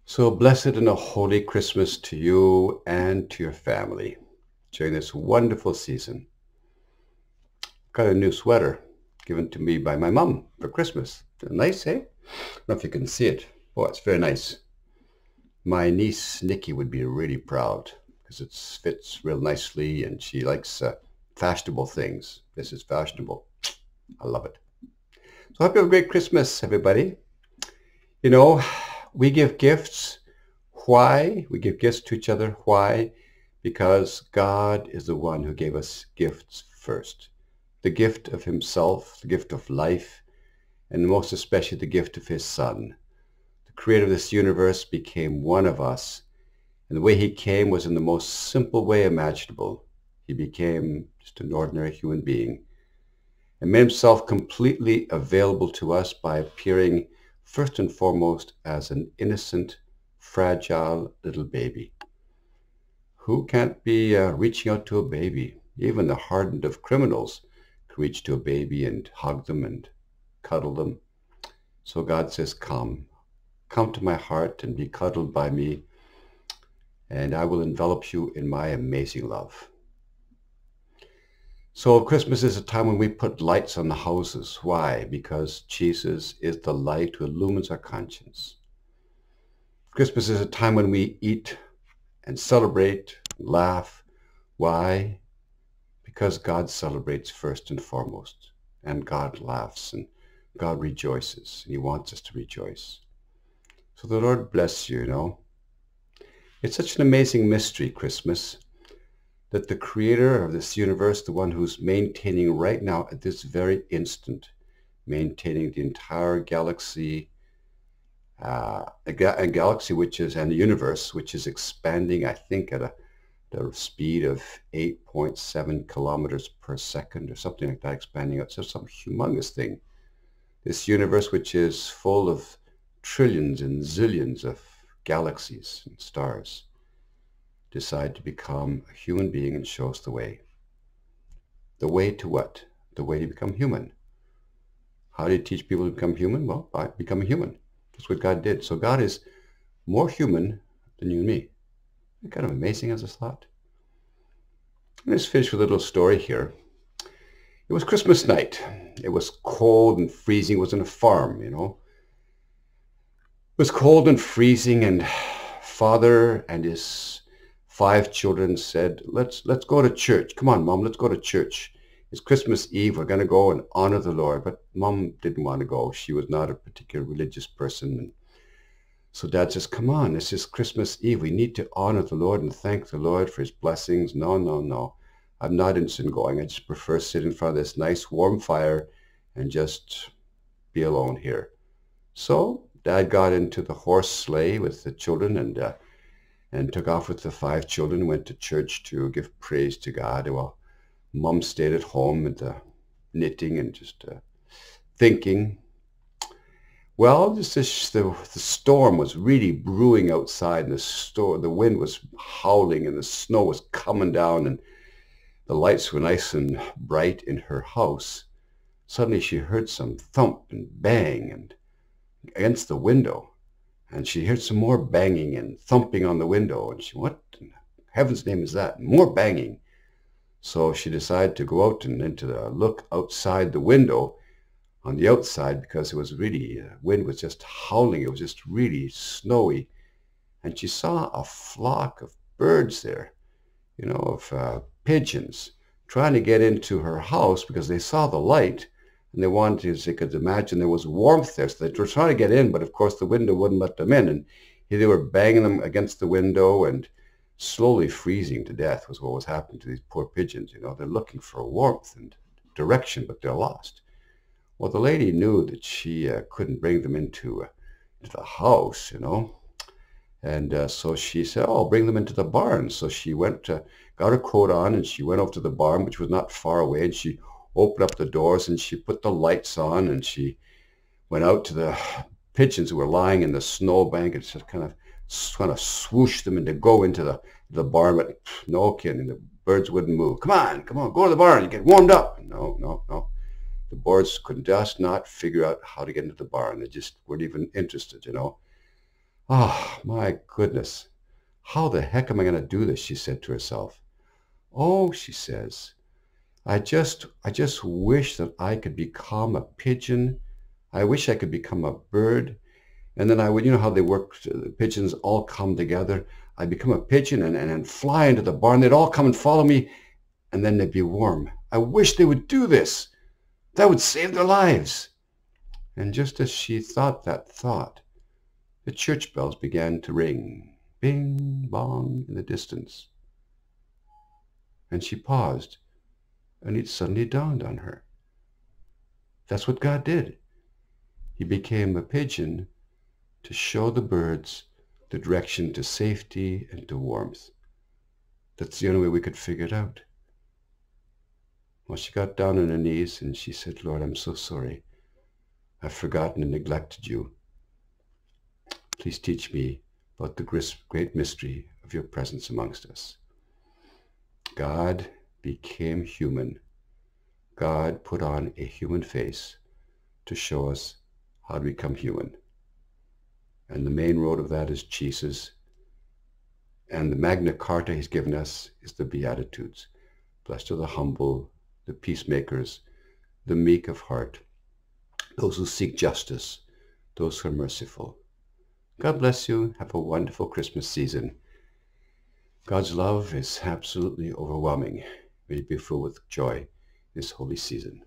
So blessed and a holy Christmas to you and to your family during this wonderful season. Got a new sweater given to me by my mom for Christmas. Nice, eh? I don't know if you can see it. Oh, it's very nice. My niece Nikki would be really proud because it fits real nicely and she likes fashionable things. This is fashionable. I love it. So hope you have a great Christmas, everybody. You know, we give gifts. Why? We give gifts to each other. Why? Because God is the one who gave us gifts first. The gift of himself, the gift of life, and most especially the gift of his Son. The creator of this universe became one of us. And the way he came was in the most simple way imaginable. He became just an ordinary human being and made himself completely available to us by appearing first and foremost as an innocent, fragile little baby. Who can't be reaching out to a baby? Even the hardened of criminals can reach to a baby and hug them and cuddle them. So God says, come to my heart and be cuddled by me, and I will envelop you in my amazing love. So Christmas is a time when we put lights on the houses. Why? Because Jesus is the light who illumines our conscience. Christmas is a time when we eat and celebrate, and laugh. Why? Because God celebrates first and foremost, and God laughs, and God rejoices, and he wants us to rejoice. So the Lord bless you, It's such an amazing mystery, Christmas, that the creator of this universe, the one who's maintaining right now at this very instant, maintaining the entire galaxy, a galaxy and the universe, which is expanding, I think, at the speed of 8.7 kilometers per second or something like that, expanding out. So some humongous thing. This universe, which is full of trillions and zillions of galaxies and stars, decide to become a human being and show us the way. The way to what? The way to become human. How do you teach people to become human? Well, by becoming human. That's what God did. So God is more human than you and me. Isn't that kind of amazing as a thought? Let's finish with a little story here. It was Christmas night. It was cold and freezing. It was on a farm, It was cold and freezing, and father and his 5 children said, let's go to church. Come on, Mom, let's go to church. It's Christmas Eve. We're going to go and honor the Lord. But Mom didn't want to go. She was not a particular religious person. And so Dad says, come on, this is Christmas Eve. We need to honor the Lord and thank the Lord for his blessings. No. I'm not interested in going. I just prefer sitting in front of this nice warm fire and just be alone here. So Dad got into the horse sleigh with the children and took off with the 5 children, went to church to give praise to God. Well, Mom stayed at home and knitting and just thinking. Well, the storm was really brewing outside, and the wind was howling, and the snow was coming down, and the lights were nice and bright in her house. Suddenly she heard some thump and bang and against the window. And she heard some more banging and thumping on the window. And what in heaven's name is that? More banging. So she decided to go out and look outside the window on the outside, because it was really, wind was just howling. It was just really snowy. And she saw a flock of birds there, of pigeons trying to get into her house because they saw the light. And they wanted to, as they could imagine, there was warmth there. So they were trying to get in, but of course the window wouldn't let them in. And they were banging them against the window and slowly freezing to death was what was happening to these poor pigeons. They're looking for warmth and direction, but they're lost. Well, the lady knew that she couldn't bring them into the house, And so she said, oh, I'll bring them into the barn. So she went, got her coat on, and she went over to the barn, which was not far away, and she opened up the doors and she put the lights on, and she went out to the pigeons who were lying in the snowbank and just kind of swooshed them and to go into the barn. But no kidding, the birds wouldn't move. Come on, go to the barn, you get warmed up. No. The birds could just not figure out how to get into the barn. They just weren't even interested, Ah, my goodness. How the heck am I going to do this? She said to herself. Oh, she says, I just wish that I could become a pigeon. I wish I could become a bird. And then I would, you know how they work, the pigeons all come together. I'd become a pigeon and fly into the barn. They'd all come and follow me, and then they'd be warm. I wish they would do this. That would save their lives. And just as she thought that thought, the church bells began to ring, bing, bong, in the distance. And she paused, and it suddenly dawned on her. That's what God did. He became a pigeon to show the birds the direction to safety and to warmth. That's the only way we could figure it out. Well, she got down on her knees and she said, Lord, I'm so sorry. I've forgotten and neglected you. Please teach me about the great mystery of your presence amongst us. God became human. God put on a human face to show us how to become human. And the main road of that is Jesus. And the Magna Carta he's given us is the Beatitudes. Blessed are the humble, the peacemakers, the meek of heart, those who seek justice, those who are merciful. God bless you. Have a wonderful Christmas season. God's love is absolutely overwhelming. May you be filled with joy this holy season.